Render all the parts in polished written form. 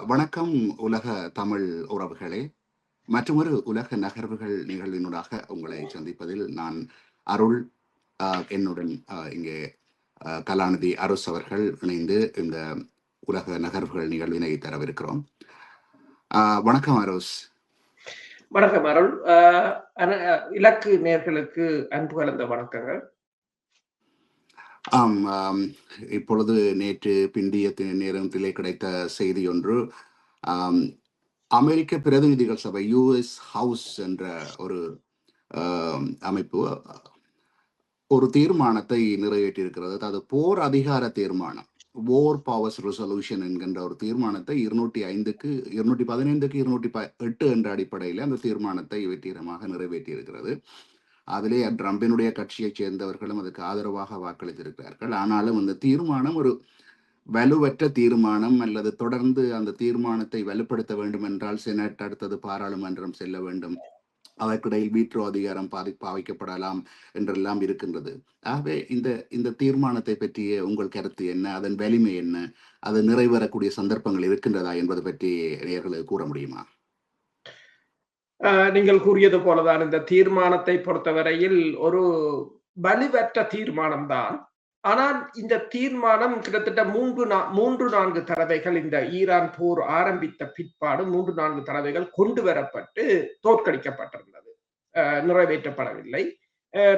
வணக்கம் உலக தமிழ் உறவுகளே. மற்றொரு உலக நகர்வுகள் நிகழ்வினூடாக உங்களை சந்திப்பதில் நான் அருள், என்னுடன் இங்கே கலாநிதி அருஸ் அவர்கள் இணைந்து இந்த உலக நகர்வுகள் நிகழ்வினை தரவிருக்கிறோம். வணக்கம் அருஸ். வணக்கம் அருள். இலக்கு நேர்களுக்கு அன்பு கலந்த வணக்கங்கள். இப்பொழுது நேற்று பிந்திய நேரத்திலே கிடைத்த செய்தி ஒன்று, அமெரிக்க பிரதிநிதிகள் சபை யுஎஸ் ஹவுஸ் என்ற ஒரு அமைப்பு ஒரு தீர்மானத்தை நிறைவேற்றியிருக்கிறது. அதாவது போர் அதிகார தீர்மானம், வார் பவர்ஸ் ரெசல்யூஷன் என்கின்ற ஒரு தீர்மானத்தை 205க்கு 215க்கு 208 என்ற அடிப்படையில் அந்த தீர்மானத்தை வெற்றிகரமாக நிறைவேற்றியிருக்கிறது. அதிலே ட்ரம்பினுடைய கட்சியைச் சேர்ந்தவர்களும் அதுக்கு ஆதரவாக வாக்களித்திருக்கிறார்கள். ஆனாலும் அந்த தீர்மானம் ஒரு வலுவற்ற தீர்மானம், அல்லது தொடர்ந்து அந்த தீர்மானத்தை வலுப்படுத்த வேண்டும் என்றால் செனட், அடுத்தது பாராளுமன்றம் செல்ல வேண்டும், அதற்கிடையில் வீட்டோ அதிகாரம் பாவிக்கப்படலாம் என்றெல்லாம் இருக்கின்றது. ஆகவே இந்த தீர்மானத்தை பற்றிய உங்கள் கருத்து என்ன? அதன் வலிமை என்ன? அது நிறைவேறக்கூடிய சந்தர்ப்பங்கள் இருக்கின்றதா என்பது பற்றி நேயர்களுக்கு கூற முடியுமா? நீங்கள் கூறியது போலதான் இந்த தீர்மானத்தை பொறுத்தவரையில் ஒரு வலுவற்ற தீர்மானம் தான். ஆனால் இந்த தீர்மானம் கிட்டத்தட்ட 3-4 தடவைகள் இந்த ஈரான் போர் ஆரம்பித்த பிற்பாடு 3-4 தடவைகள் கொண்டு வரப்பட்டு தோற்கடிக்கப்பட்டிருந்தது, நிறைவேற்றப்படவில்லை.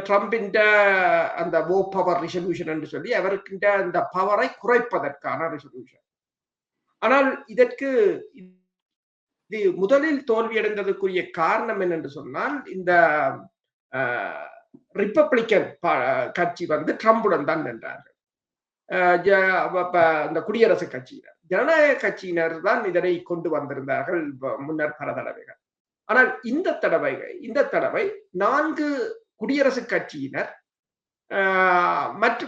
ட்ரம்பின் அந்த வோ பவர் ரெசல்யூஷன் என்று சொல்லி அவருக்கின்ற அந்த பவரை குறைப்பதற்கான ரெசல்யூஷன். ஆனால் இதற்கு இது முதலில் தோல்வியடைந்ததற்குரிய காரணம் என்னென்று சொன்னால், இந்த ரிப்பப்ளிக்கன் கட்சி ட்ரம்புடன் தான் நின்றார்கள். இந்த குடியரசு கட்சியினர், ஜனநாயக கட்சியினர் தான் இதனை கொண்டு வந்திருந்தார்கள் முன்னர் பல தடவைகள். ஆனால் இந்த தடவை 4 குடியரசு கட்சியினர்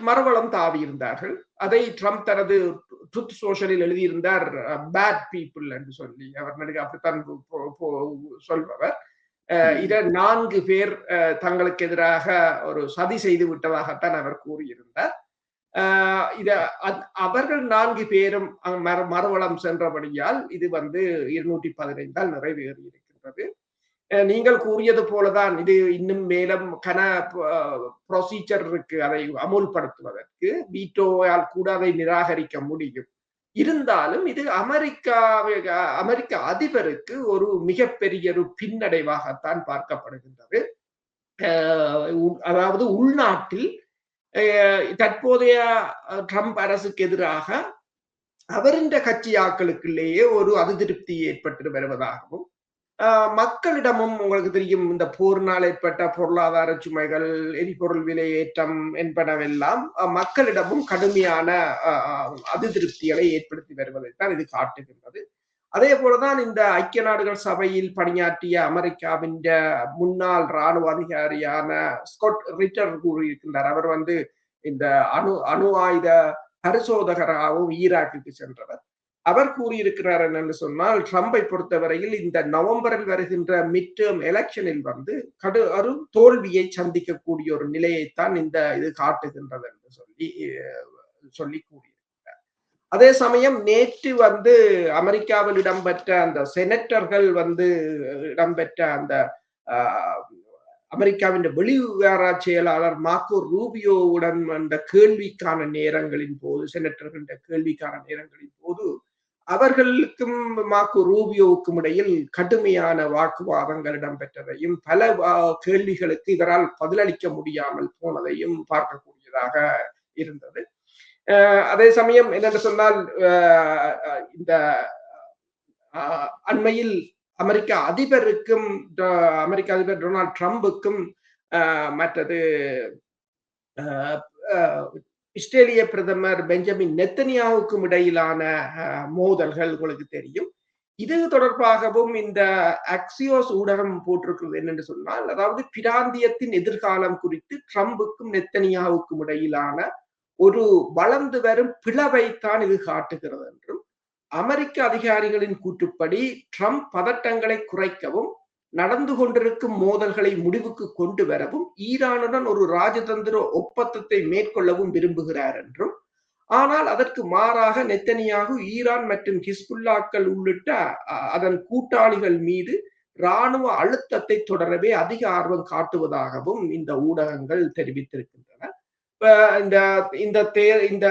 மறுவளம் தாவி இருந்தார்கள். அதை ட்ரம்ப் தனது ட்ரூத் சோஷலில் எழுதியிருந்தார், பேட் பீப்புள் என்று சொல்லி. அவர் அப்படித்தான் சொல்பவர். இத 4 பேர் தங்களுக்கு எதிராக ஒரு சதி செய்து விட்டதாகத்தான் அவர் கூறியிருந்தார். அவர்கள் 4 பேரும் மறுவளம் சென்றபடியால் இது 215 நிறைவேறி இருக்கின்றது. நீங்கள் கூறியது போலதான் இது இன்னும் மேலும் ப்ரொசீஜர் இருக்கு அதை அமுல்படுத்துவதற்கு. வீட்டோவால் கூட அதை நிராகரிக்க முடியும். இருந்தாலும் இது அமெரிக்க அதிபருக்கு ஒரு மிகப்பெரிய ஒரு பின்னடைவாகத்தான் பார்க்கப்படுகின்றது. அதாவது உள்நாட்டில் தற்போதைய ட்ரம்ப் அரசுக்கு எதிராக அவரின் கட்சி ஆக்களுக்குள்ளேயே ஒரு அதிருப்தி ஏற்பட்டு வருவதாகவும், மக்களிடமும் உங்களுக்கு தெரியும், இந்த போர்னால் ஏற்பட்ட பொருளாதார சுமைகள், எரிபொருள் விலை ஏற்றம் என்பனவெல்லாம் மக்களிடமும் கடுமையான அதிருப்திகளை ஏற்படுத்தி வருவதைத்தான் இது காட்டுகின்றது. அதே போலதான் இந்த ஐக்கிய நாடுகள் சபையில் பணியாற்றிய அமெரிக்காவின் முன்னாள் இராணுவ அதிகாரியான ஸ்காட் ரிட்டர் கூறியிருக்கின்றார். அவர் இந்த அணு ஆயுத பரிசோதகராகவும் ஈராக்குக்கு சென்றவர். அவர் கூறியிருக்கிறார் என்னன்னு சொன்னால், ட்ரம்பை பொறுத்தவரையில் இந்த நவம்பரில் வருகின்ற மிட் டேர்ம் எலெக்ஷனில் ஒரு தோல்வியை சந்திக்கக்கூடிய ஒரு நிலையைத்தான் இது காட்டுகின்றது என்று சொல்லி கூறியிருக்கிறார். அதே சமயம் நேற்று அமெரிக்காவில் இடம்பெற்ற அந்த செனட்டர்கள் இடம்பெற்ற அந்த அமெரிக்காவின் வெளிவிவகார செயலாளர் மார்க்கோ ரூபியோவுடன் அந்த கேள்விக்கான நேரங்களின் போது, செனட்டர்கள் கேள்விக்கான நேரங்களின் போது அவர்களுக்கும் மார்க்கோ ரூபியோவுக்கும் இடையில் கடுமையான வாக்குவாதங்கள் இடம்பெற்றதையும், பல கேள்விகளுக்கு இவரால் பதிலளிக்க முடியாமல் போனதையும் பார்க்கக்கூடியதாக இருந்தது. அதே சமயம் என்னென்று சொன்னால், இந்த அண்மையில் அமெரிக்க அதிபர் டொனால்ட் ட்ரம்புக்கும் மற்றது இஸ்ரேலிய பிரதமர் பெஞ்சமின் நெத்தனியாவுக்கும் இடையிலான மோதல்கள் உங்களுக்கு தெரியும். இது தொடர்பாகவும் இந்த அக்சியோஸ் ஊடகம் போட்டிருக்கிறது என்னென்று சொன்னால், அதாவது பிராந்தியத்தின் எதிர்காலம் குறித்து ட்ரம்புக்கும் நெத்தனியாவுக்கும் இடையிலான ஒரு வளர்ந்து வரும் பிளவைத்தான் இது காட்டுகிறது என்றும், அமெரிக்க அதிகாரிகளின் கூற்றுப்படி ட்ரம்ப் பதட்டங்களை குறைக்கவும், நடந்து கொண்டிருக்கும் மோதல்களை முடிவுக்கு கொண்டு வரவும் ஈரானுடன் ஒரு ராஜதந்திர ஒப்பந்தத்தை மேற்கொள்ளவும் விரும்புகிறார் என்றும், ஆனால் அதற்கு மாறாக நெத்தனியாகு ஈரான் மற்றும் ஹிஸ்புல்லாக்கள் உள்ளிட்ட அதன் கூட்டாளிகள் மீது இராணுவ அழுத்தத்தை தொடரவே அதிக ஆர்வம் காட்டுவதாகவும் இந்த ஊடகங்கள் தெரிவித்திருக்கின்றன. இந்த இந்த இந்த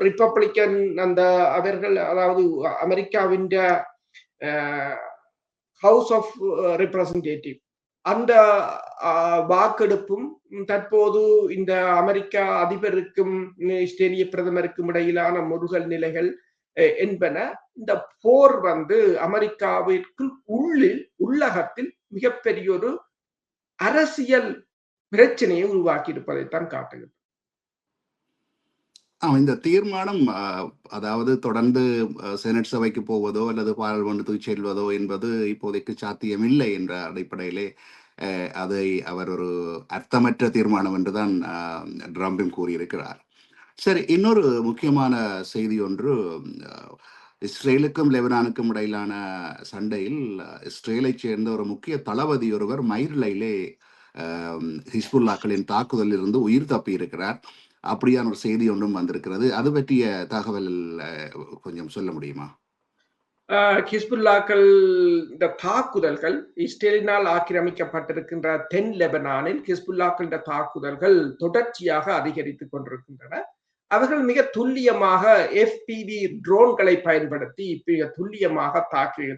ரிப்பப்ளிக்கன் அந்த அவர்கள், அதாவது அமெரிக்காவின் ஹவுஸ் ஆஃப் ரெப்ரசன்டேட்டிவ் அந்த வாக்கெடுப்பும் தற்போது இந்த அமெரிக்கா அதிபருக்கும் இஸ்ரேலிய பிரதமருக்கும் இடையிலான முருகல் நிலைகள் என்பன இந்த போர் வந்து அமெரிக்காவிற்கு உள்ளகத்தில் மிகப்பெரிய ஒரு அரசியல் பிரச்சனையை உருவாக்கி இருப்பதைத்தான் காட்டுகிறது. இந்த தீர்மானம் அதாவது தொடர்ந்து செனட் சபைக்கு போவதோ அல்லது பாராளுமன்றத்துக்கு செல்வதோ என்பது இப்போதைக்கு சாத்தியமில்லை என்ற அடிப்படையிலே அதை அவர் ஒரு அர்த்தமற்ற தீர்மானம் என்றுதான் ட்ரம்பும் கூறியிருக்கிறார். சரி, இன்னொரு முக்கியமான செய்தி ஒன்று, இஸ்ரேலுக்கும் லெபனானுக்கும் இடையிலான சண்டையில் இஸ்ரேலை சேர்ந்த ஒரு முக்கிய தளபதி ஒருவர் மயிர்லையிலே ஹிஸ்புல்லாக்களின் தாக்குதலில் இருந்து உயிர் தப்பி இருக்கிறார். அப்படியான ஒரு செய்தி ஒன்றும் வந்திருக்கிறது. அது பற்றிய தகவல் கொஞ்சம் சொல்ல முடியுமா? ஹிஸ்புல்லாக்கள் இந்த தாக்குதல்கள் இஸ்ரேலினால் ஆக்கிரமிக்கப்பட்டிருக்கின்ற தென் லெபனானில் ஹிஸ்புல்லாக்கள் தாக்குதல்கள் தொடர்ச்சியாக அதிகரித்துக் கொண்டிருக்கின்றன. அவர்கள் மிக துல்லியமாக FPV ட்ரோன்களை பயன்படுத்தி மிக துல்லியமாக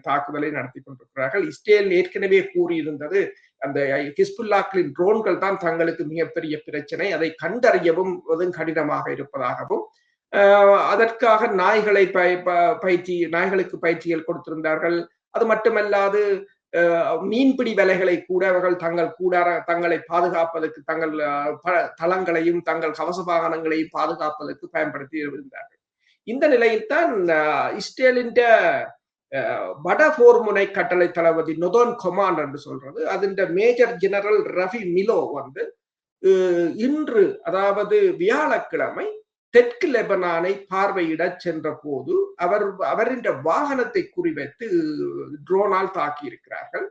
தாக்குதலை நடத்தி கொண்டிருக்கிறார்கள். இஸ்ரேல் ஏற்கனவே கூறியிருந்தது அந்த ஹிஸ்புல்லாக்களின் ட்ரோன்கள் தான் தங்களுக்கு மிகப்பெரிய பிரச்சனை, அதை கண்டறியவும் கடினமாக இருப்பதாகவும், அதற்காக நாய்களுக்கு பயிற்சிகள் கொடுத்திருந்தார்கள். அது மட்டுமல்லாது மீன்பிடி வலைகளை கூட அவர்கள் தங்களை பாதுகாப்பதற்கு தங்கள் தளங்களையும் தங்கள் கவச வாகனங்களையும் பாதுகாப்பதற்கு பயன்படுத்தி இருந்தார்கள். இந்த நிலையில் தான் இஸ்ரேலின் வட போர் முனை கட்டளை தளபதி நொதோன் கொமாண்ட் என்று சொல்றது, அதிண்ட மேஜர் ஜெனரல் ரவி மிலோ வந்து இன்று, அதாவது வியாழக்கிழமை தெற்கு லெபனானை பார்வையிட சென்ற போது அவரின் வாகனத்தை குறிவைத்து ட்ரோனால் தாக்கி இருக்கிறார்கள்.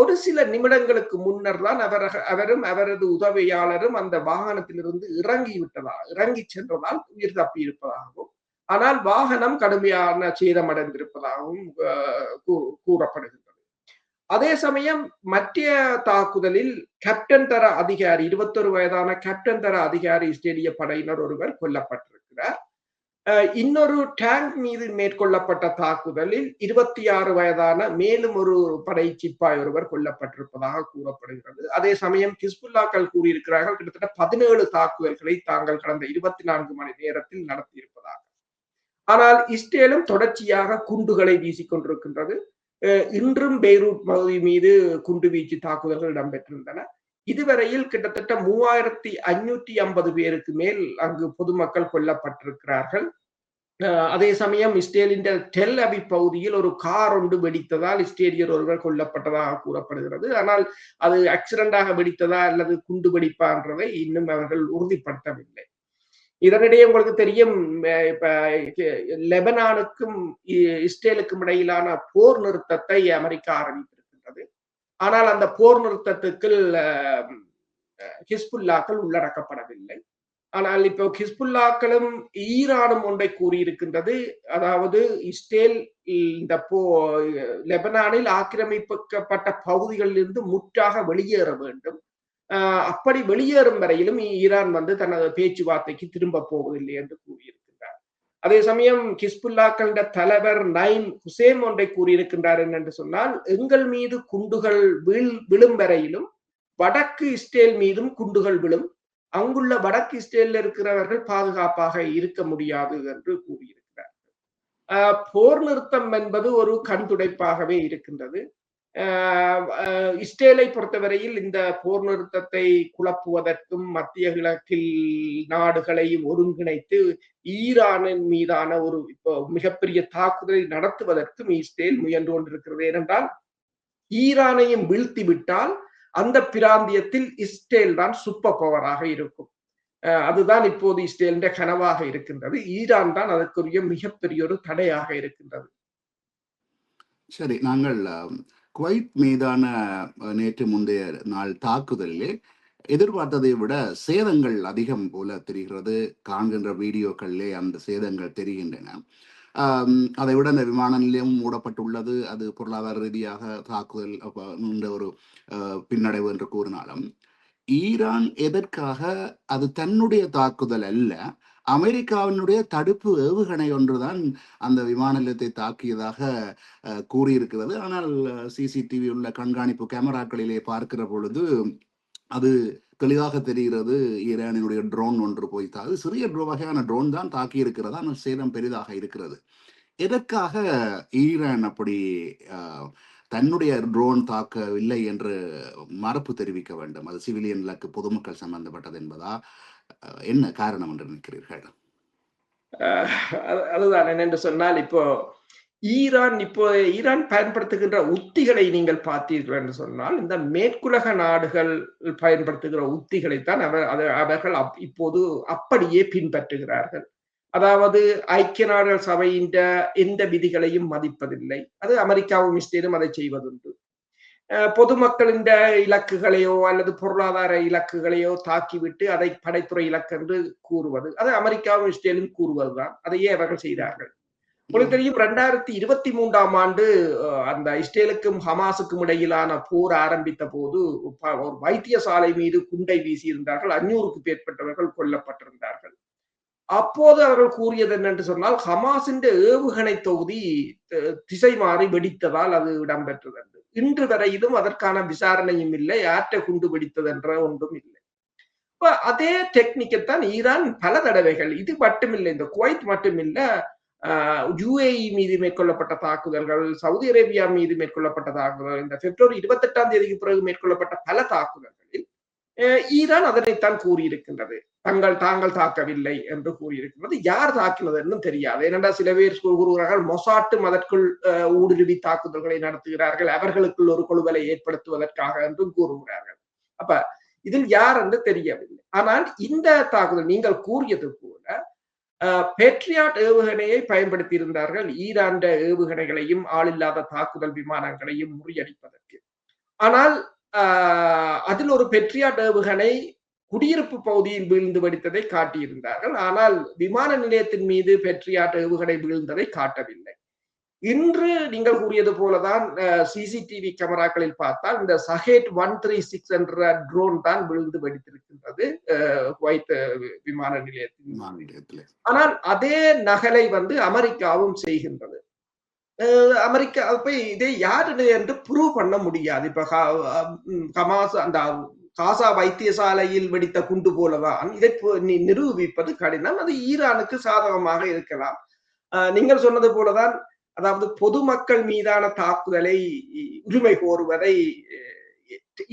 ஒரு சில நிமிடங்களுக்கு முன்னர் தான் அவரும் அவரது உதவியாளரும் அந்த வாகனத்திலிருந்து இறங்கி சென்றதால் உயிர் தப்பி இருப்பதாகவும், ஆனால் வாகனம் கடுமையான சேதமடைந்திருப்பதாகவும் கூறப்படுகின்றது. அதே சமயம் மத்திய தாக்குதலில் கேப்டன் தர அதிகாரி, 21 வயதான கேப்டன் தர அதிகாரி இஸ்ரேலிய படையினர் ஒருவர் கொல்லப்பட்டிருக்கிறார். இன்னொரு டேங்க் மீது மேற்கொள்ளப்பட்ட தாக்குதலில் 26 வயதான மேலும் ஒரு படை சிப்பாய் ஒருவர் கொல்லப்பட்டிருப்பதாக கூறப்படுகிறது. அதே சமயம் ஹிஸ்புல்லாக்கள் கூறியிருக்கிறார்கள் கிட்டத்தட்ட 17 தாக்குதல்களை தாங்கள் கடந்த 24 மணி நேரத்தில் நடத்தியிருப்பதாக. ஆனால் இஸ்ரேலும் தொடர்ச்சியாக குண்டுகளை வீசிக்கொண்டிருக்கின்றது. இன்றும் பெய்ரூட் பகுதி மீது குண்டுவீச்சு தாக்குதல்கள் இடம்பெற்றிருந்தன. இதுவரையில் கிட்டத்தட்ட 3550 பேருக்கு மேல் அங்கு பொதுமக்கள் கொல்லப்பட்டிருக்கிறார்கள். அதே சமயம் இஸ்ரேலின் டெல் அவிவ் பகுதியில் ஒரு கார் ஒன்று வெடித்ததால் இஸ்ரேலியர் ஒருவர் கொல்லப்பட்டதாக கூறப்படுகிறது. ஆனால் அது ஆக்சிடென்டாக வெடித்ததா அல்லது குண்டு வெடிப்பான்றதை இன்னும் அவர்கள் உறுதிப்படுத்தவில்லை. இதனிடையே உங்களுக்கு தெரியும், இப்ப லெபனானுக்கும் இஸ்ரேலுக்கும் இடையிலான போர் நிறுத்தத்தை அமெரிக்கா அறிவித்திருக்கின்றது. ஆனால் அந்த போர் நிறுத்தத்துக்கு ஹிஸ்புல்லாக்கள் உள்ளடக்கப்படவில்லை. ஆனால் இப்போ ஹிஸ்புல்லாக்களும் ஈரானும் ஒன்றை கூறியிருக்கின்றது, அதாவது இஸ்ரேல் இந்த லெபனானில் ஆக்கிரமிக்கப்பட்ட பகுதிகளிலிருந்து முற்றாக வெளியேற வேண்டும், அப்படி வெளியேறும் வரையிலும் ஈரான் வந்து தனது பேச்சுவார்த்தைக்கு திரும்ப போவதில்லை என்று கூறியிருக்கின்றார். அதே சமயம் ஹிஸ்புல்லாக்களின் தலைவர் நைம் ஹுசேம் ஒன்றை கூறியிருக்கின்றார் என்று சொன்னால், எங்கள் மீது குண்டுகள் விழும் வரையிலும் வடக்கு இஸ்ரேல் மீதும் குண்டுகள் விழும், அங்குள்ள வடக்கு இஸ்ரேலில் இருக்கிறவர்கள் பாதுகாப்பாக இருக்க முடியாது என்று கூறியிருக்கிறார். போர் நிறுத்தம் என்பது ஒரு கண்துடைப்பாகவே இருக்கின்றது. இஸ்ரேலை பொறுத்தவரையில் இந்த போர் நிறுத்தத்தை குழப்புவதற்கும் மத்திய கிழக்கில் நாடுகளையும் ஒருங்கிணைத்து ஈரானின் மீதான ஒரு மிகப்பெரிய தாக்குதலை நடத்துவதற்கும் இஸ்ரேல் முயன்று கொண்டிருக்கிறது. ஏனென்றால் ஈரானையும் வீழ்த்தி விட்டால் அந்த பிராந்தியத்தில் இஸ்ரேல் தான் சூப்பர் பவராக இருக்கும். அதுதான் இப்போது இஸ்ரேலின் கனவாக இருக்கின்றது. ஈரான் தான் அதற்குரிய மிகப்பெரிய ஒரு தடையாக இருக்கின்றது. சரி, நாங்கள் குவைத் மீதான நேற்று முந்தைய நாள் தாக்குதலிலே எதிர்பார்த்ததை விட சேதங்கள் அதிகம் போல தெரிகிறது. காண்கின்ற வீடியோக்களிலே அந்த சேதங்கள் தெரிகின்றன. அதை விட அந்த விமான நிலையம் மூடப்பட்டுள்ளது. அது பொருளாதார ரீதியாக தாக்குதல் என்ற ஒரு பின்னடைவு என்று கூறினாலும், ஈரான் எதற்காக அது தன்னுடைய தாக்குதல் அல்ல, அமெரிக்காவினுடைய தடுப்பு ஏவுகணை ஒன்றுதான் அந்த விமான நிலையத்தை தாக்கியதாக கூறியிருக்கிறது. ஆனால் சிசிடிவி உள்ள கண்காணிப்பு கேமராக்களிலே பார்க்கிற பொழுது அது தெளிவாக தெரிகிறது. ஈரானினுடைய ட்ரோன் ஒன்று போய் அது சிறிய வகையான ட்ரோன் தான் தாக்கி இருக்கிறது. ஆனால் சேதம் பெரிதாக இருக்கிறது. எதற்காக ஈரான் அப்படி தன்னுடைய ட்ரோன் தாக்கவில்லை என்று மறுப்பு தெரிவிக்க வேண்டும்? அது சிவிலியன்களுக்கு பொதுமக்கள் சம்பந்தப்பட்டது என்பதா? என்ன காரணம் என்று நினைக்கிறீர்கள்? அதுதான் என்னென்று சொன்னால், இப்போ ஈரான் பயன்படுத்துகின்ற உத்திகளை நீங்கள் பார்த்தீர்கள் என்று சொன்னால், இந்த மேற்குலக நாடுகள் பயன்படுத்துகிற உத்திகளைத்தான் அவர்கள் இப்போது அப்படியே பின்பற்றுகிறார்கள். அதாவது ஐக்கிய நாடுகள் சபையின் எந்த விதிகளையும் மதிப்பதில்லை. அது அமெரிக்காவும் இஸ்ரேலும் அதை செய்வதுண்டு. பொதுமக்களின் இலக்குகளையோ அல்லது பொருளாதார இலக்குகளையோ தாக்கிவிட்டு அதை படைத்துறை இலக்கு என்று கூறுவது, அது அமெரிக்காவும் இஸ்ரேலும் கூறுவதுதான். அதையே அவர்கள் செய்தார்கள். உங்களுக்கு தெரியும், 2023ஆம் ஆண்டு அந்த இஸ்ரேலுக்கும் ஹமாஸுக்கும் இடையிலான போர் ஆரம்பித்த போது ஒரு வைத்தியசாலை மீது குண்டை வீசி இருந்தார்கள். 500க்கும் மேற்பட்டவர்கள் கொல்லப்பட்டிருந்தார்கள். அப்போது அவர்கள் கூறியது என்னென்று சொன்னால், ஹமாஸின் ஏவுகணை தொகுதி திசை மாறி வெடித்ததால் அது இடம்பெற்றது என்று. இன்று வரையிலும் அதற்கான விசாரணையும் இல்லை, ஆற்ற குண்டு வெடித்தது என்ற ஒன்றும் இல்லை. அதே டெக்னிக்கைத்தான் ஈரான் பல தடவைகள், இது மட்டுமில்லை, இந்த குவைத் மட்டுமில்ல, UAE மீது மேற்கொள்ளப்பட்ட தாக்குதல்கள், சவுதி அரேபியா மீது மேற்கொள்ளப்பட்ட தாக்குதல், இந்த பிப்ரவரி 28ஆம் தேதிக்கு பிறகு மேற்கொள்ளப்பட்ட பல தாக்குதல்களில் ஈரான் அதனைத்தான் கூறியிருக்கின்றது. தாங்கள் தாக்கவில்லை என்று கூறியிருக்கின்றது. யார் தாக்கினது என்றும் தெரியாது. ஏனென்றால் சில பேர் கூறுகிறார்கள் மொசாட்டும் அதற்குள் ஊடுருவி தாக்குதல்களை நடத்துகிறார்கள், அவர்களுக்குள் ஒரு குழுவலை ஏற்படுத்துவதற்காக என்றும் கூறுகிறார்கள். அப்ப இதில் யார் என்று தெரியவில்லை. ஆனால் இந்த தாக்குதல் நீங்கள் கூறியது போல பேட்ரியாட் ஏவுகணையை பயன்படுத்தி இருந்தார்கள், ஈரான் ஏவுகணைகளையும் ஆளில்லாத தாக்குதல் விமானங்களையும் முறியடிப்பதற்கு. ஆனால் அதில் ஒரு பெட்ரியாட் ஏவுகணை குடியிருப்பு பகுதியில் வீழ்ந்து வெடித்ததை காட்டியிருந்தார்கள். ஆனால் விமான நிலையத்தின் மீது பெட்ரியாட் ஏவுகணை வீழ்ந்ததை காட்டவில்லை. இன்று நீங்கள் கூறியது போலதான் சிசிடிவி கேமராக்களில் பார்த்தால் இந்த சஹேட் 136 என்ற ட்ரோன் தான் விழுந்து வெடித்திருக்கின்றது குவைத் விமான நிலையத்தில். ஆனால் அதே நகலை அமெரிக்காவும் செய்கின்றது. அமெரிக்கா போய் இதை யாரு என்று ப்ரூவ் பண்ண முடியாது. இப்ப ஹமாஸ் அந்த காசா வைத்தியசாலையில் வெடித்த குண்டு போலதான் இதை நிரூபிப்பது கடினம். அது ஈரானுக்கு சாதகமாக இருக்கலாம். நீங்கள் சொன்னது போலதான், அதாவது பொதுமக்கள் மீதான தாக்குதலை உரிமை கோருவதை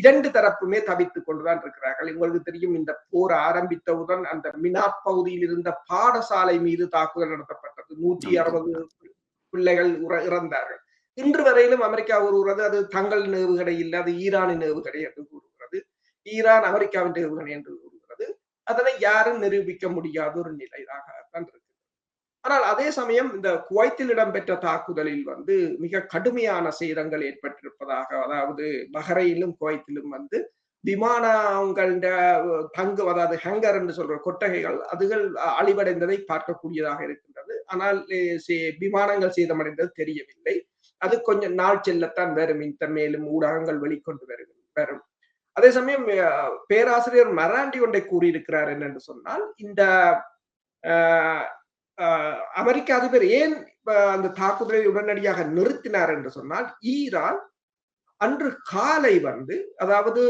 இரண்டு தரப்புமே தவித்துக் கொண்டுதான் இருக்கிறார்கள். உங்களுக்கு தெரியும், இந்த போர் ஆரம்பித்தவுடன் அந்த மினாப் பகுதியில் இருந்த பாடசாலை மீது தாக்குதல் நடத்தப்பட்டது. 160 பிள்ளைகள் இறந்தார்கள். இன்று வரையிலும் அமெரிக்கா கூறுகிறது அது தங்களின் ஏவுகணை இல்லை, அது ஈரானின் ஏவுகணை என்று கூறுகிறது. ஈரான் அமெரிக்காவின் ஏவுகணை என்று கூறுகிறது. அதனை யாரும் நிரூபிக்க முடியாத ஒரு நிலையாக தான் இருக்கு. ஆனால் அதே சமயம் இந்த குவைத்தில் இடம்பெற்ற தாக்குதலில் மிக கடுமையான சேதங்கள் ஏற்பட்டிருப்பதாக, அதாவது பஹ்ரைனிலும் குவைத்திலும் விமானங்கள் அதாவது ஹேங்கர் என்று சொல்ற கொட்டகைகள் அதுகள் அழிவடைந்ததை பார்க்கக்கூடியதாக இருக்கின்றது. ஆனால் விமானங்கள் சேதமடைந்தது தெரியவில்லை. அது கொஞ்சம் நாள் செல்லத்தான் வரும், இந்த மேலும் ஊடகங்கள் வெளிக்கொண்டு வரும். அதே சமயம் பேராசிரியர் மராண்டி ஒன்றை கூறியிருக்கிறார் என்னென்று சொன்னால், இந்த அமெரிக்க அதிபர் ஏன் அந்த தாக்குதலை உடனடியாக நிறுத்தினார் என்று சொன்னால், ஈரான் அன்று காலை அதாவது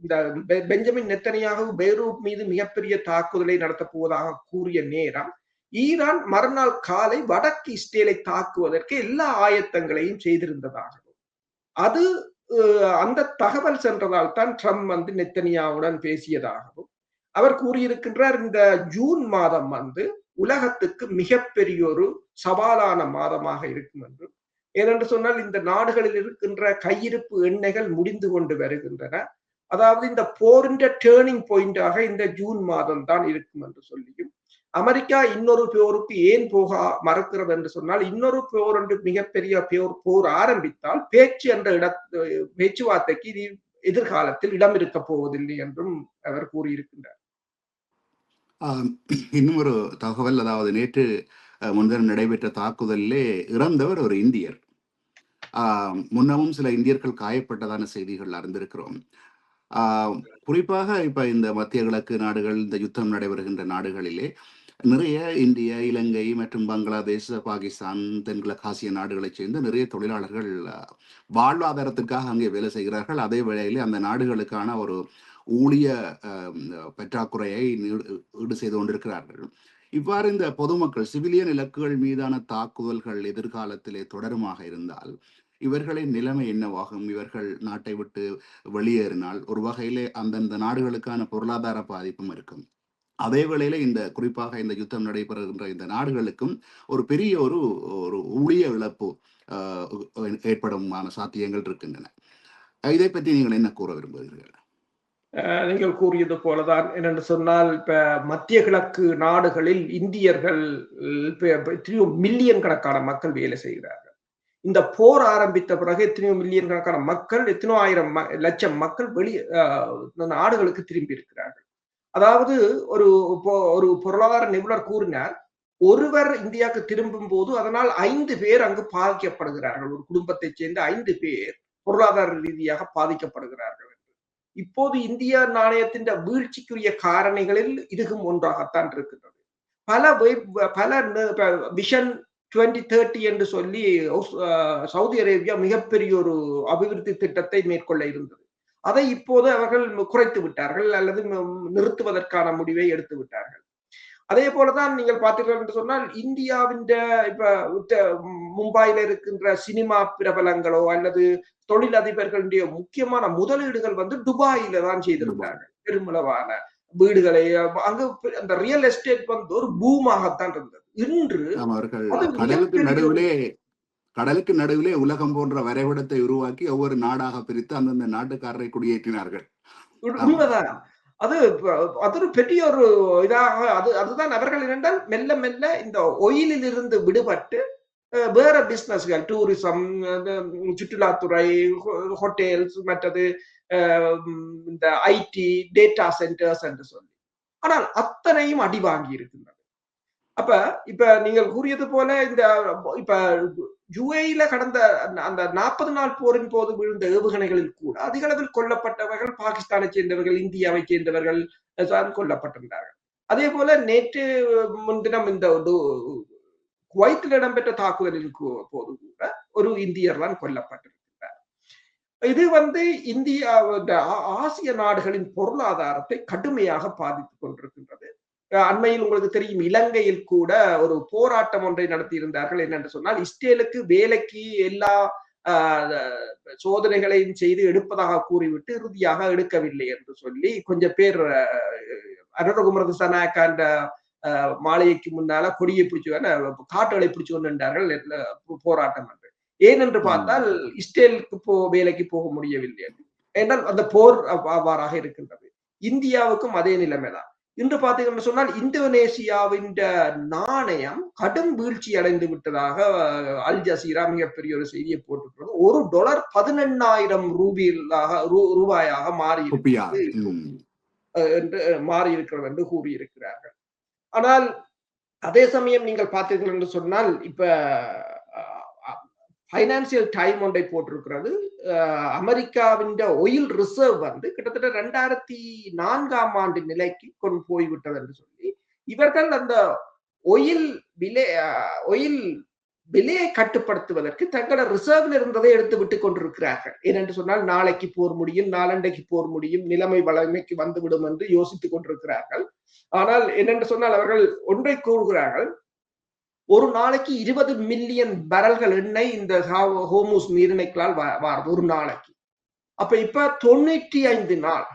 இந்த பெஞ்சமின் நெத்தனியாகு பெய்ரூட் மீது மிகப்பெரிய தாக்குதலை நடத்தப் போவதாக கூறிய நேரம், ஈரான் மறுநாள் காலை வடக்கு இஸ்ரேலை தாக்குவதற்கு எல்லா ஆயத்தங்களையும் செய்திருந்ததாகவும், அது அந்த தகவல் சென்றதால் தான் ட்ரம்ப் நெத்தனியாவுடன் பேசியதாகவும் அவர் கூறியிருக்கின்றார். இந்த ஜூன் மாதம் உலகத்துக்கு மிகப்பெரிய ஒரு சவாலான மாதமாக இருக்கும் என்று. ஏனென்று சொன்னால், இந்த நாடுகளில் இருக்கின்ற கையிருப்பு எண்ணெய்கள் முடிந்து கொண்டு வருகின்றன. அதாவது இந்த போரின் டேர்னிங் பாயிண்டாக இந்த ஜூன் மாதம் தான் இருக்கும் என்று சொல்லியும், அமெரிக்கா இன்னொரு போருக்கு ஏன் போக மறுக்கிறது என்று சொன்னால், இன்னொரு போர் என்று மிகப்பெரிய போர் ஆரம்பித்தால் பேச்சுவார்த்தைக்கு எதிர்காலத்தில் இடம் இருக்க போவதில்லை என்றும் அவர் கூறியிருக்கின்றார். இன்னும் ஒரு தகவல், அதாவது நேற்று முன்தினம் நடைபெற்ற தாக்குதலிலே இறந்தவர் ஒரு இந்தியர். முன்னமும் சில இந்தியர்கள் காயப்பட்டதான செய்திகள் அறிந்திருக்கிறோம். குறிப்பாக இப்ப இந்த மத்திய கிழக்கு நாடுகள், இந்த யுத்தம் நடைபெறுகின்ற நாடுகளிலே நிறைய இந்திய, இலங்கை மற்றும் பங்களாதேஷ், பாகிஸ்தான், தென்கிழக்கு ஆசிய நாடுகளைச் சேர்ந்த நிறைய தொழிலாளர்கள் வாழ்வாதாரத்திற்காக அங்கே வேலை செய்கிறார்கள். அதே வேளையிலே அந்த நாடுகளுக்கான ஒரு ஊழிய பற்றாக்குறையை ஈடு செய்து கொண்டிருக்கிறார்கள். இவ்வாறு இந்த பொதுமக்கள் சிவிலியன் இலக்குகள் மீதான தாக்குதல்கள் எதிர்காலத்திலே தொடருமாக இருந்தால் இவர்களின் நிலைமை என்னவாகும்? இவர்கள் நாட்டை விட்டு வெளியேறினால் ஒரு வகையிலே அந்தந்த நாடுகளுக்கான பொருளாதார பாதிப்பும் இருக்கும். அதே வேளையில இந்த குறிப்பாக இந்த யுத்தம் நடைபெறுகின்ற இந்த நாடுகளுக்கும் ஒரு பெரிய ஒரு ஊழிய இழப்பு ஏற்படுமான சாத்தியங்கள் இருக்கின்றன. இதை பற்றி நீங்கள் என்ன கூற விரும்புகிறீர்கள்? நீங்கள் கூறியது போலதான். என்னென்று சொன்னால், இப்ப மத்திய கிழக்கு நாடுகளில் இந்தியர்கள் எத்தனையோ மில்லியன் கணக்கான மக்கள் வேலை செய்கிறார்கள். இந்த போர் ஆரம்பித்த பிறகு எத்தனையோ மில்லியன் கணக்கான மக்கள், எத்தனையோ ஆயிரம் லட்சம் மக்கள் நாடுகளுக்கு திரும்பி இருக்கிறார்கள். அதாவது ஒரு பொருளாதார நிபுணர் கூறினார், ஒருவர் இந்தியாவுக்கு திரும்பும் போது அதனால் 5 பேர் அங்கு பாதிக்கப்படுகிறார்கள். ஒரு குடும்பத்தைச் சேர்ந்த 5 பேர் பொருளாதார ரீதியாக பாதிக்கப்படுகிறார்கள். இப்போது இந்திய நாணயத்தின் வீழ்ச்சிக்குரிய காரணிகளில் இதுவும் ஒன்றாகத்தான் இருக்கின்றது. பல விஷன் 2030 என்று சொல்லி சவுதி அரேபியா மிகப்பெரிய ஒரு அபிவிருத்தி திட்டத்தை மேற்கொள்ள இருந்தது. அதை இப்போது அவர்கள் குறைத்து விட்டார்கள் அல்லது நிறுத்துவதற்கான முடிவை எடுத்து விட்டார்கள். அதே போலதான் நீங்கள் பார்த்தீர்கள் என்று சொன்னால், இந்தியாவின் இப்ப மும்பையில இருக்கின்ற சினிமா பிரபலங்களோ அல்லது தொழிலதிபர்களுடைய முக்கியமான முதலீடுகள் துபாயில தான் செய்திருந்தார்கள். பெருமளவான வீடுகளை அங்கு அந்த ரியல் எஸ்டேட் ஒரு பூமாகத்தான் இருந்தது. இன்று கடலுக்கு நடுவிலே உலகம் போன்ற வரைபடத்தை உருவாக்கி ஒவ்வொரு நாடாக பிரித்து அந்தந்த நாட்டுக்காரரை குடியேற்றினார்கள். உண்மைதான். அது ஒரு பெரிய ஒரு இதாக அதுதான் அவர்கள் என்றால் மெல்ல மெல்ல இந்த ஒயிலில் இருந்து விடுபட்டு வேற பிசினஸ்கள், டூரிசம், சுற்றுலாத்துறை, ஹோட்டல்ஸ், மற்றது இந்த ஐடி, டேட்டா சென்டர்ஸ் என்று சொல்லி, ஆனால் அத்தனையும் அடி வாங்கி இருக்கின்றது. இப்ப நீங்கள் கூறியது போல இந்த இப்ப யுஏஇல கடந்த அந்த 40 நாள் போரின் போது விழுந்த ஏவுகணைகளில் கூட அதிக அளவில் கொல்லப்பட்டவர்கள் பாகிஸ்தானை சேர்ந்தவர்கள், இந்தியாவை சேர்ந்தவர்கள் தான் கொல்லப்பட்டிருந்தார்கள். அதே போல நேற்று முன்தினம் இந்த குவைத்தில் இடம்பெற்ற தாக்குதலின் போது கூட ஒரு இந்தியர் தான் கொல்லப்பட்டிருக்கிறார். இது இந்தியா ஆசிய நாடுகளின் பொருளாதாரத்தை கடுமையாக பாதித்துக் கொண்டிருக்கின்றது. அண்மையில் உங்களுக்கு தெரியும், இலங்கையில் கூட ஒரு போராட்டம் ஒன்றை நடத்தி இருந்தார்கள். என்னென்று சொன்னால், இஸ்ரேலுக்கு வேலைக்கு எல்லா சோதனைகளையும் செய்து எடுப்பதாக கூறிவிட்டு இறுதியாக எடுக்கவில்லை என்று சொல்லி கொஞ்சம் பேர் அனுரகுமார திசாநாயக்க மாளிகைக்கு முன்னால கொடியை பிடிச்சு காட்டுகளை பிடிச்சு கொண்டு நின்றார்கள் போராட்டம் என்று. ஏனென்று பார்த்தால் இஸ்ரேலுக்கு வேலைக்கு போக முடியவில்லை என்றால் அந்த போர் அவ்வாறாக இருக்கின்றது. இந்தியாவுக்கும் அதே நிலைமைதான். இன்று பார்த்தீங்கன்னு சொன்னால், இந்தோனேசியாவின் நாணயம் கடும் வீழ்ச்சி அடைந்து விட்டதாக அல் ஜசீரா மிகப்பெரிய ஒரு செய்தியை போட்டிருக்கிறது. $1 18,000 ரூபாயாக மாறி இருக்கிறது என்று கூறியிருக்கிறார்கள். ஆனால் அதே சமயம் நீங்கள் பார்த்தீர்கள் என்று சொன்னால், இப்ப பைனான்சியல் டைம் ஒன்றை போட்டிருக்கிறது. அமெரிக்காவின் ஒயில் ரிசர்வ் கிட்டத்தட்ட 2004ஆம் ஆண்டு நிலைக்கு கொண்டு போய்விட்டது என்று சொல்லி இவர்கள் அந்த ஒயில் விலையை கட்டுப்படுத்துவதற்கு தங்களோட ரிசர்வ்ல இருந்ததை எடுத்து விட்டுக் கொண்டிருக்கிறார்கள். ஏனென்று சொன்னால், நாளைக்கு போர் முடியும், நாளண்டைக்கு போர் முடியும், நிலைமை வளமைக்கு வந்துவிடும் என்று யோசித்துக் கொண்டிருக்கிறார்கள். ஆனால் என்னென்று சொன்னால், அவர்கள் ஒன்றை கூறுகிறார்கள், ஒரு நாளைக்கு 20 மில்லியன் பேரல்கள் எண்ணெய் இந்த ஹோர்முஸ் நீரிணைகளால் வாருது ஒரு நாளைக்கு. இப்ப 95 நாள்,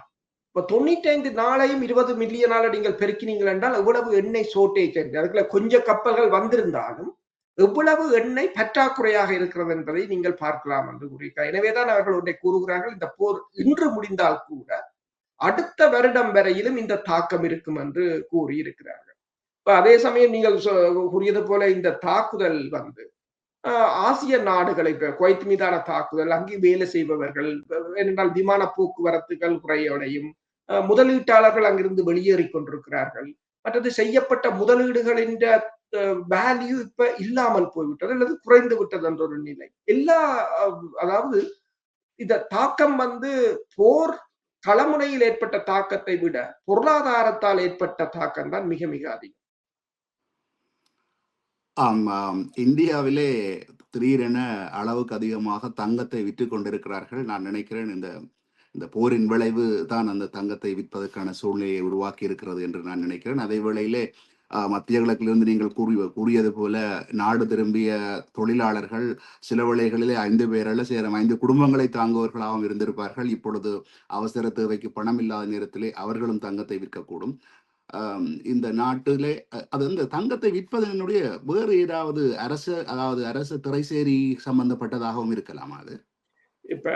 இப்ப 95 நாளையும் 20 மில்லியனால நீங்கள் பெருக்கினீங்கள் என்றால் எவ்வளவு எண்ணெய் ஷோர்டேஜ், அதுக்குள்ள கொஞ்சம் கப்பல்கள் வந்திருந்தாலும் எவ்வளவு எண்ணெய் பற்றாக்குறையாக இருக்கிறது என்பதை நீங்கள் பார்க்கலாம் என்று கூறுகிறார். எனவேதான் அவர்கள் ஒன்றை கூறுகிறார்கள், இந்த போர் இன்று முடிந்தால் கூட அடுத்த வருடம் வரையிலும் இந்த தாக்கம் இருக்கும் என்று கூறியிருக்கிறார்கள். அதே சமயம் நீங்கள் கூறியது போல இந்த தாக்குதல் ஆசிய நாடுகளை இப்ப குவைத் மீதான தாக்குதல், அங்கே வேலை செய்பவர்கள், ஏனென்றால் விமான போக்குவரத்துகள் குறைவடையும், முதலீட்டாளர்கள் அங்கிருந்து வெளியேறிக் கொண்டிருக்கிறார்கள். மற்றது செய்யப்பட்ட முதலீடுகளின் வேல்யூ இப்ப இல்லாமல் போய்விட்டது அல்லது குறைந்து விட்டது என்ற ஒரு நிலை. எல்லா அதாவது இந்த தாக்கம் வந்து போர் களமுனையில் ஏற்பட்ட தாக்கத்தை விட பொருளாதாரத்தால் ஏற்பட்ட தாக்கம் தான் மிக மிக அதிகம். ஆமாம், இந்தியாவிலே திடீரென அளவுக்கு அதிகமாக தங்கத்தை விற்று கொண்டிருக்கிறார்கள். நான் நினைக்கிறேன் இந்த இந்த போரின் விளைவு தான் அந்த தங்கத்தை விற்பதற்கான சூழ்நிலையை உருவாக்கி இருக்கிறது என்று நான் நினைக்கிறேன். அதே வேளையிலே மத்திய கிழக்கிலிருந்து நீங்கள் கூறியது போல நாடு திரும்பிய தொழிலாளர்கள் சில வேளைகளிலே 5 பேர் அல்ல 5 குடும்பங்களை தாங்குவவர்களாகவும் இருந்திருப்பார்கள். இப்பொழுது அவசர தேவைக்கு பணம் இல்லாத நேரத்திலே அவர்களும் தங்கத்தை விற்கக்கூடும். இந்த நாட்டிலே அது வந்து தங்கத்தை விற்பதனுடைய வேறு ஏதாவது அரசு திரைசேரி சம்பந்தப்பட்டதாகவும் இருக்கலாமா அது? இப்ப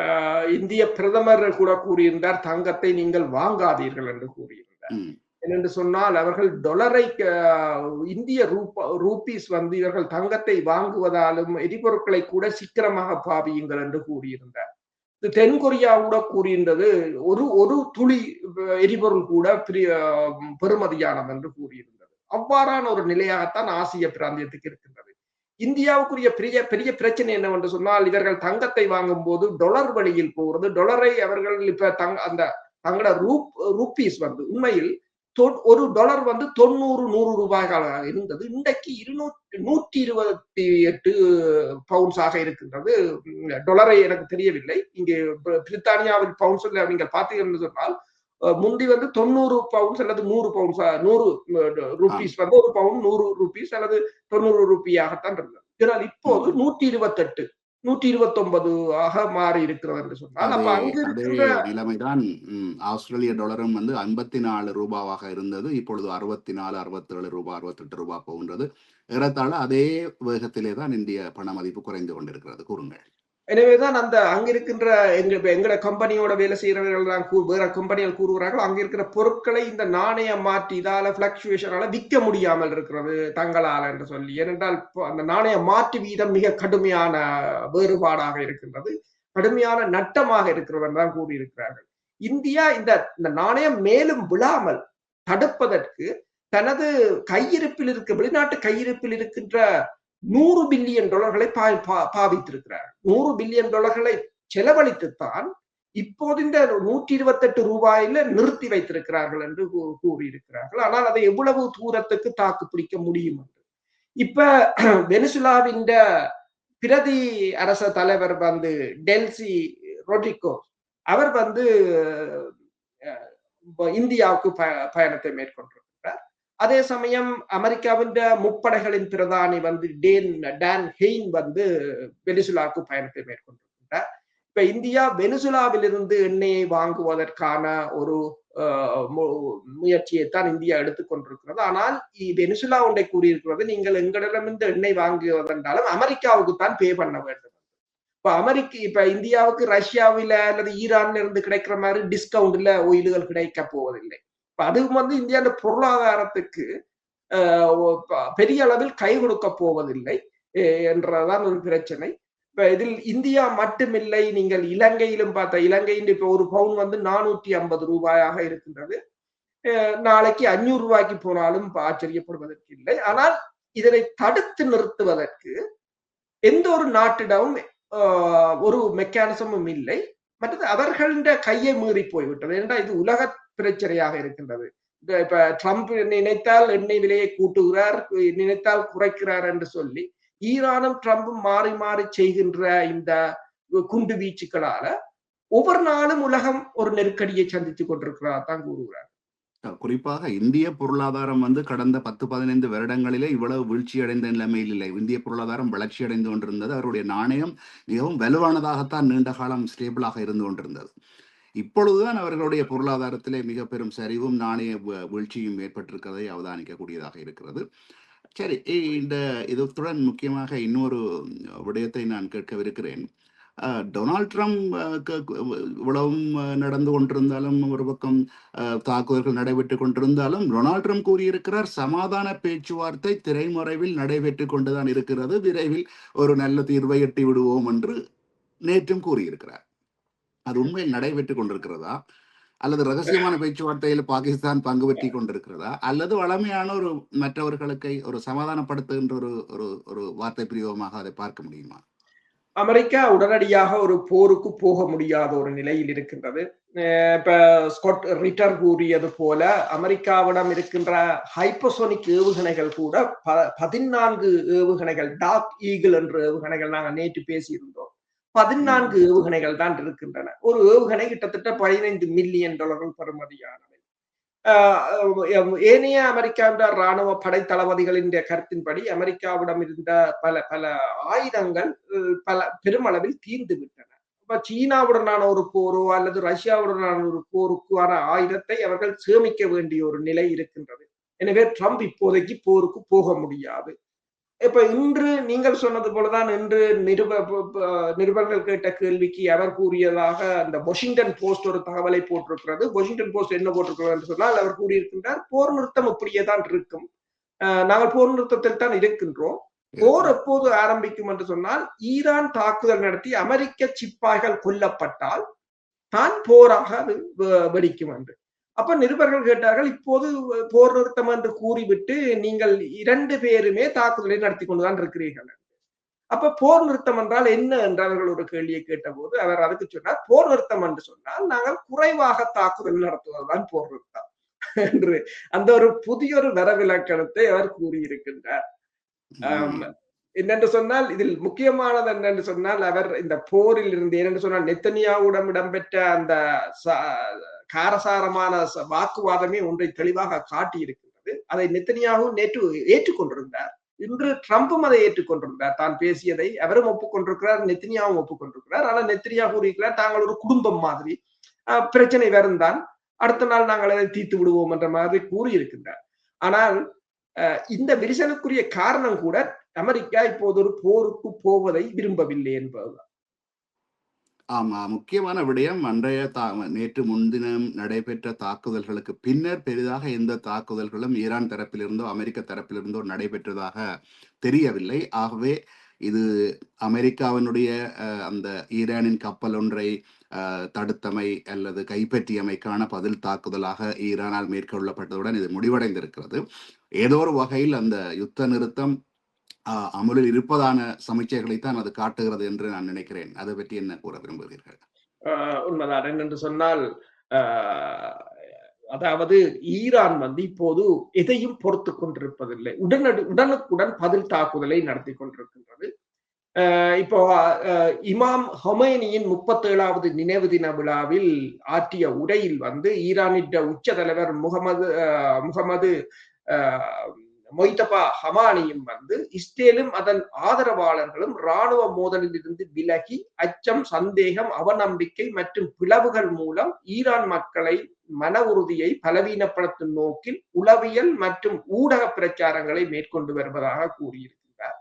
இந்திய பிரதமர் கூட கூறியிருந்தார், தங்கத்தை நீங்கள் வாங்காதீர்கள் என்று கூறியிருந்தார். என்னென்று சொன்னால் அவர்கள் டொலரை இந்திய ரூபீஸ் வந்து இவர்கள் தங்கத்தை வாங்குவதாலும் எரிபொருட்களை கூட சீக்கிரமாக பாவியுங்கள் என்று கூறியிருந்தார். தென்கொரியா கூட கூறியிருந்தது ஒரு ஒரு துளி எரிபொருள் கூட பெறுமதியானது என்று கூறியிருந்தது. அவ்வாறான ஒரு நிலையாகத்தான் ஆசிய பிராந்தியத்துக்கு இருக்கின்றது. இந்தியாவுக்குரிய பெரிய பெரிய பிரச்சனை என்னவென்று சொன்னால் இவர்கள் தங்கத்தை வாங்கும் போது டொலர் வழியில் போகிறது. டொலரை அவர்கள் இப்ப அந்த தங்களோட ரூபீஸ் வந்து உண்மையில் ஒரு டாலர் வந்து 90-100 ரூபாய்களாக இருந்தது. இன்றைக்கு 128 பவுண்ட்ஸாக இருக்கின்றது. டொலரை எனக்கு தெரியவில்லை. இங்கே பிரித்தானியாவில் பவுண்ட்ஸ் நீங்கள் பார்த்தீர்கள் சொன்னால் முந்தி வந்து 90 பவுண்ட்ஸ் அல்லது 100 பவுண்ட்ஸ் 100 ரூபீஸ் வந்து ஒரு பவுண்ட் 100 ரூபீஸ் அல்லது 90 ரூபியாகத்தான் இருந்தது. இதனால் இப்போது 128 129 ஆக மாறி இருக்கிறது என்று சொன்னால் அப்ப அங்க இருக்கிற நிலைமைதான். ஆஸ்திரேலிய டாலரும் வந்து 54 ரூபாவாக இருந்தது. இப்பொழுது 64, 67 ரூபாய், 68 ரூபாய் போகின்றது. ஏறத்தாழ அதே வேகத்திலே தான் இந்திய பண மதிப்பு குறைந்து கொண்டிருக்கிறது. கூறுங்கள். எனவேதான் அந்த அங்க இருக்கின்ற எங்கட கம்பெனியோட வேலை செய்யறவர்கள் தான் வேற கம்பெனிகள் கூறுகிறார்கள், அங்க இருக்கிற பொருட்களை இந்த நாணய மாற்றி இதால பிளக்சுவேஷனால விற்க முடியாமல் இருக்கிறது தங்களால் என்று சொல்லி. ஏனென்றால் அந்த நாணய மாற்று வீதம் மிக கடுமையான வேறுபாடாக இருக்கின்றது, கடுமையான நட்டமாக இருக்கிறது என்றுதான் கூறியிருக்கிறார்கள். இந்தியா இந்த நாணயம் மேலும் விழாமல் தடுப்பதற்கு தனது கையிருப்பில் வெளிநாட்டு கையிருப்பில் இருக்கின்ற 100 பில்லியன் டாலர்களை பாவித்திருக்கிறார். 100 பில்லியன் டாலர்களை செலவழித்துத்தான் இப்போது இந்த 128 ரூபாயில நிறுத்தி வைத்திருக்கிறார்கள் என்று கூறியிருக்கிறார்கள். ஆனால் அதை எவ்வளவு தூரத்துக்கு தாக்கு பிடிக்க முடியும் என்று. இப்ப வெனிசுலாவின் பிரதி அரச தலைவர் வந்து டெல்சி ரொட்ரிகோ அவர் வந்து இந்தியாவுக்கு பயணத்தை மேற்கொண்டிருக்கிறார். அதே சமயம் அமெரிக்காவின் முப்படைகளின் பிரதானி வந்து டான் ஹெயின் வந்து வெனிசுலாவுக்கு பயணத்தை மேற்கொண்டிருக்கிறார். இப்ப இந்தியா வெனிசுலாவிலிருந்து எண்ணெயை வாங்குவதற்கான ஒரு முயற்சியை தான் இந்தியா எடுத்துக்கொண்டிருக்கிறது. ஆனால் வெனிசுலா ஒன்றை கூறியிருக்கிறது, நீங்கள் எங்களிடமிருந்து எண்ணெய் வாங்குவதென்றாலும் அமெரிக்காவுக்கு தான் பே பண்ண வேண்டும். இப்ப இந்தியாவுக்கு ரஷ்யாவில அல்லது ஈரான்ல இருந்து கிடைக்கிற மாதிரி டிஸ்கவுண்ட்ல ஒயில்கள் கிடைக்க போவதில்லை. அது வந்து இந்தியா பொருளாதாரத்துக்கு பெரிய அளவில் கை கொடுக்க போவதில்லை என்றதான் ஒரு பிரச்சனை. இப்ப இதில் இந்தியா மட்டுமில்லை, நீங்கள் இலங்கையிலும் பார்த்த இலங்கையின் இப்ப ஒரு பவுன் வந்து 450 ரூபாயாக இருக்கின்றது. நாளைக்கு 500 ரூபாய்க்கு போனாலும் ஆச்சரியப்படுவதற்கு இல்லை. ஆனால் இதனை தடுத்து நிறுத்துவதற்கு எந்த ஒரு நாட்டிடமும் ஒரு மெக்கானிசமும் இல்லை. மற்றது அவர்களின் கையை மீறி போய்விட்டது. ஏனென்றால் இது உலக பிரச்சனையாக இருக்கின்றது. இப்ப ட்ரம்ப் நினைத்தால் எண்ணெய் விலையை கூட்டுகிறார், நினைத்தால் குறைக்கிறார் என்று சொல்லி ஈரானும் ட்ரம்பும் மாறி மாறி செய்கின்ற இந்த குண்டு வீச்சுக்களால ஒவ்வொரு நாளும் உலகம் ஒரு நெருக்கடியை சந்தித்துக் கொண்டிருக்கிறார் தான் கூறுகிறார். குறிப்பாக இந்திய பொருளாதாரம் வந்து கடந்த 10-15 வருடங்களிலே இவ்வளவு வீழ்ச்சி அடைந்த நிலைமையில் இல்லை. இந்திய பொருளாதாரம் வளர்ச்சி அடைந்து கொண்டிருந்தது. அவருடைய நாணயம் மிகவும் வலுவானதாகத்தான் நீண்ட காலம் ஸ்டேபிளாக இருந்து கொண்டிருந்தது. இப்பொழுதுதான் அவர்களுடைய பொருளாதாரத்திலே மிக பெரும் சரிவும் நாணய வீழ்ச்சியும் ஏற்பட்டிருக்கிறதை அவதானிக்கக்கூடியதாக இருக்கிறது. சரி, இதுடன் முக்கியமாக இன்னொரு விடயத்தை நான் கேட்கவிருக்கிறேன். டொனால்ட் ட்ரம்ப் இவ்வளவும் நடந்து கொண்டிருந்தாலும், ஒரு பக்கம் தாக்குதல்கள் நடைபெற்றுக் கொண்டிருந்தாலும், டொனால்ட் ட்ரம்ப் கூறியிருக்கிறார், சமாதான பேச்சுவார்த்தை திரைமறைவில் நடைபெற்றுக் கொண்டுதான் இருக்கிறது, விரைவில் ஒரு நல்ல தீர்வை எட்டி விடுவோம் என்று நேற்றும் கூறியிருக்கிறார். அது உண்மையில் நடைபெற்றுக் கொண்டிருக்கிறதா, அல்லது ரகசியமான பேச்சுவார்த்தையில் பாகிஸ்தான் பங்கு பெற்றிக் கொண்டிருக்கிறதா, அல்லது வளமையான ஒரு மற்றவர்களுக்கு ஒரு சமாதானப்படுத்துகின்ற ஒரு ஒரு ஒரு வார்த்தை பிரயோகமாக அதை பார்க்க முடியுமா? அமெரிக்கா உடனடியாக ஒரு போருக்கு போக முடியாத ஒரு நிலையில் இருக்கின்றது. இப்ப ஸ்காட் ரிட்டர் கூறியது போல, அமெரிக்காவிடம் இருக்கின்ற ஹைப்பர்சோனிக் ஏவுகணைகள் கூட 14 ஏவுகணைகள், டார்க் ஈகிள் என்ற ஏவுகணைகள் நாங்கள் நேற்று பேசியிருந்தோம். 14 ஏவுகணைகள் தான் இருக்கின்றன. ஒரு ஏவுகணை கிட்டத்தட்ட $15 மில்லியன் பெறுமதியானவை. ஏனைய அமெரிக்காவின் ராணுவ படை தளபதிகளின் கருத்தின்படி அமெரிக்காவிடம் இருந்த பல பல ஆயுதங்கள் பல பெருமளவில் தீர்ந்து விட்டன. இப்ப சீனாவுடனான ஒரு போரோ அல்லது ரஷ்யாவுடனான ஒரு போருக்கான ஆயுதத்தை அவர்கள் சேமிக்க வேண்டிய ஒரு நிலை இருக்கின்றது. எனவே ட்ரம்ப் இப்போதைக்கு போருக்கு போக முடியாது. இப்ப இன்று நீங்கள் சொன்னது போலதான் இன்று நிருபர்கள் கேட்ட கேள்விக்கு அவர் கூறியதாக அந்த வாஷிங்டன் போஸ்ட் ஒரு தகவலை போட்டிருக்கிறது. வாஷிங்டன் போஸ்ட் என்ன போட்டிருக்கிறது என்று சொன்னால், அவர் கூறியிருக்கின்றார், போர் நிறுத்தம் இப்படியே தான் இருக்கும், நாங்கள் போர் நிறுத்தத்தில் தான் இருக்கின்றோம். போர் எப்போது ஆரம்பிக்கும் என்று சொன்னால், ஈரான் தாக்குதல் நடத்தி அமெரிக்க சிப்பாய்கள் கொல்லப்பட்டால் தான் போராக அது வெடிக்கும் என்று. அப்ப நிருபர்கள் கேட்டார்கள், இப்போது போர் நிறுத்தம் என்று கூறிவிட்டு நீங்கள் 2 பேருமே தாக்குதலை நடத்தி கொண்டுதான் இருக்கிறீர்கள். அப்ப போர் நிறுத்தம் என்றால் என்ன என்று அவர்கள் ஒரு கேள்வியை கேட்டபோது அவர் அதுக்கு சொன்னார், போர் நிறுத்தம் என்று சொன்னால் நாங்கள் குறைவாக தாக்குதல் நடத்துவதுதான் போர் நிறுத்தம் என்று அந்த ஒரு புதிய ஒரு வரவிலக்கணத்தை அவர் கூறியிருக்கின்றார். என்னென்று சொன்னால், இதில் முக்கியமானது என்னென்று சொன்னால், அவர் இந்த போரில் இருந்து என்னென்று சொன்னால், நெத்தனியாவுடன் இடம்பெற்ற அந்த காரசாரமான வாக்குவாதமே ஒன்றை தெளிவாக காட்டியிருக்கின்றது. அதை நெத்தனியாவு நேற்று ஏற்றுக்கொண்டிருந்தார். இன்று ட்ரம்பும் அதை ஏற்றுக்கொண்டிருந்தார். தான் பேசியதை அவரும் ஒப்புக்கொண்டிருக்கிறார், நெத்தனியாவும் ஒப்புக்கொண்டிருக்கிறார். ஆனால் நெத்தனியா கூறியிருக்கிறார், தாங்கள் ஒரு குடும்பம் மாதிரி, பிரச்சனை வருந்தான், அடுத்த நாள் நாங்கள் அதை தீர்த்து விடுவோம் என்ற மாதிரி கூறியிருக்கின்றார். ஆனால் இந்த விரிசலுக்குரிய காரணம் கூட அமெரிக்கா இப்போது ஒரு போருக்கு போவதை விரும்பவில்லை என்பதுதான். ஆமா, முக்கியமான விடயம் நேற்று முன்தினம் நடைபெற்ற தாக்குதல்களுக்கு பின்னர் பெரிதாக எந்த தாக்குதல்களும் ஈரான் தரப்பிலிருந்தோ அமெரிக்க தரப்பிலிருந்தோ நடைபெற்றதாக தெரியவில்லை. ஆகவே இது அமெரிக்காவினுடைய அந்த ஈரானின் கப்பல் ஒன்றை தடுத்தமை அல்லது கைப்பற்றியமைக்கான பதில் தாக்குதலாக ஈரானால் மேற்கொள்ளப்பட்டதுடன் இது முடிவடைந்திருக்கிறது. ஏதோ ஒரு வகையில் அந்த யுத்த நிறுத்தம் அமலில் இருப்பதான சமீட்சைகளைத்தான் அது காட்டுகிறது என்று நான் நினைக்கிறேன். அதை பற்றி என்ன கூற விரும்புகிறீர்கள்? உண்மைதான். என்னென்று சொன்னால், அதாவது ஈரான் இப்போது எதையும் பொறுத்து கொண்டிருப்பதில்லை. உடனுக்குடன் பதில் தாக்குதலை நடத்தி கொண்டிருக்கின்றது. இப்போ இமாம் ஹொமைனியின் 37வது நினைவு தின விழாவில் ஆற்றிய உரையில் ஈரானின் உச்ச தலைவர் முகமது மொய்தபா ஹமானியும் இஸ்ரேலும் அதன் ஆதரவாளர்களும் இராணுவ மோதலில் இருந்து விலகி அச்சம், சந்தேகம், அவநம்பிக்கை மற்றும் பிளவுகள் மூலம் ஈரான் மக்களை மன உறுதியை பலவீனப்படுத்தும் நோக்கில் உளவியல் மற்றும் ஊடக பிரச்சாரங்களை மேற்கொண்டு வருவதாக கூறியிருக்கிறார்.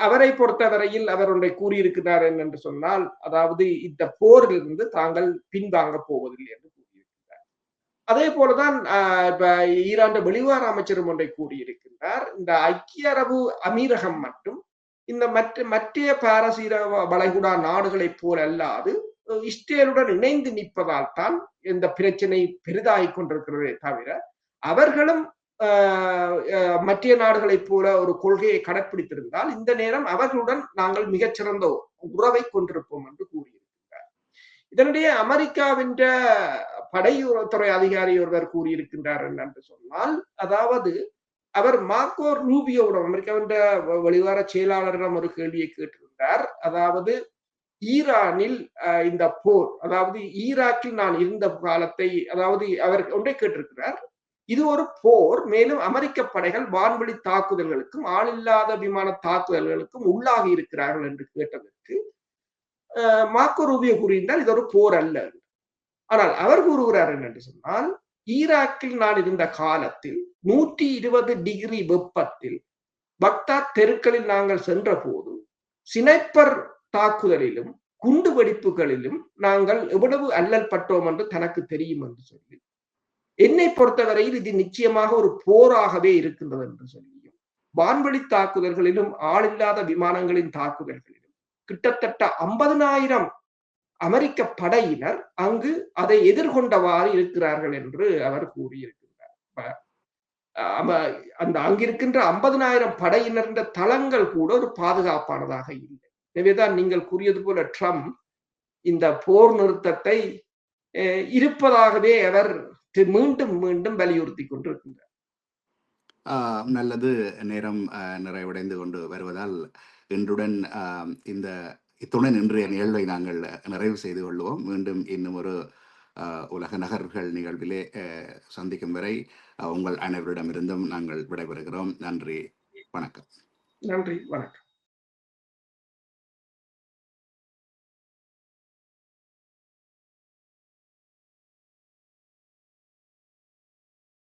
அவரை பொறுத்தவரையில் அவர் ஒன்றை கூறியிருக்கிறார் என்று சொன்னால், அதாவது இந்த போரிலிருந்து தாங்கள் பின்வாங்க போவதில்லை என்று கூறியிருக்கிறார். அதே போலதான் இப்ப ஈரான் வெளிவார அமைச்சரும் ஒன்றை கூறியிருக்கின்றார். இந்த ஐக்கிய அரபு அமீரகம் மட்டும் இந்த மற்ற பாரசீக வளைகுடா நாடுகளைப் போல் அல்லாது இஸ்ரேலுடன் இணைந்து நிற்பதால் தான் இந்த பிரச்சனை பெரிதாகிக் கொண்டிருக்கிறதே தவிர, அவர்களும் மற்ற நாடுகளைப் போல ஒரு கொள்கையை கடைப்பிடித்திருந்தால் இந்த நேரம் அவர்களுடன் நாங்கள் மிகச்சிறந்த உறவை கொண்டிருப்போம் என்று கூறியிருக்கிறார். இதனிடையே அமெரிக்காவின் படையுறவுத்துறை அதிகாரி ஒருவர் கூறியிருக்கின்றார் என்று சொன்னால், அதாவது அவர் மார்க்கோ ரூபியோவிடம், அமெரிக்காவின் வெளிவார செயலாளரிடம் ஒரு கேள்வியை கேட்டிருந்தார். அதாவது ஈரானில் இந்த போர், அதாவது ஈராக்கில் நான் இருந்த காலத்தை, அதாவது அவர் ஒன்றை கேட்டிருக்கிறார், இது ஒரு போர், மேலும் அமெரிக்க படைகள் வான்வெளி தாக்குதல்களுக்கும் ஆளில்லாத விமான தாக்குதல்களுக்கும் உள்ளாகி இருக்கிறார்கள் என்று கேட்டதற்கு மார்க்கோ ரூபியோ கூறியிருந்தால் இது ஒரு போர் அல்ல. ஆனால் அவர் கூறுகிறார் என்று சொன்னால், ஈராக்கில் நான் இருந்த காலத்தில் 120 டிகிரி வெப்பத்தில் பக்தாத் தெருக்களில் நாங்கள் சென்ற போது சினைப்பர் தாக்குதலிலும் குண்டு வெடிப்புகளிலும் நாங்கள் எவ்வளவு அல்லல் பட்டோம் என்று தனக்கு தெரியும் என்று சொல்லி, என்னை பொறுத்தவரையில் இது நிச்சயமாக ஒரு போராகவே இருக்கின்றது என்று சொல்லியும், வான்வெளி தாக்குதல்களிலும் ஆளில்லாத விமானங்களின் தாக்குதல்களிலும் கிட்டத்தட்ட 50,000 அமெரிக்க படையினர் அங்கு அதை எதிர்கொண்டவாறு இருக்கிறார்கள் என்று அவர் கூறியிருக்கிறார். அந்த அங்கிருக்கின்ற 50,000 படையினர் தளங்கள் கூட ஒரு பாதுகாப்பானதாக இல்லை. எனவேதான் நீங்கள் கூறியது போல ட்ரம்ப் இந்த போர் நிறுத்தத்தை இருப்பதாகவே அவர் மீண்டும் மீண்டும் வலியுறுத்தி கொண்டிருக்கின்றார். நல்லது. நேரம் நிறைவடைந்து கொண்டு வருவதால் இன்றுடன் இத்துடன் இன்றைய நிகழ்வை நாங்கள் நிறைவு செய்து கொள்வோம். மீண்டும் இன்னும் ஒரு உலக நகர்கள் நிகழ்விலே சந்திக்கும் வரை உங்கள் அனைவரிடமிருந்தும் நாங்கள் விடைபெறுகிறோம். நன்றி, வணக்கம். நன்றி, வணக்கம்.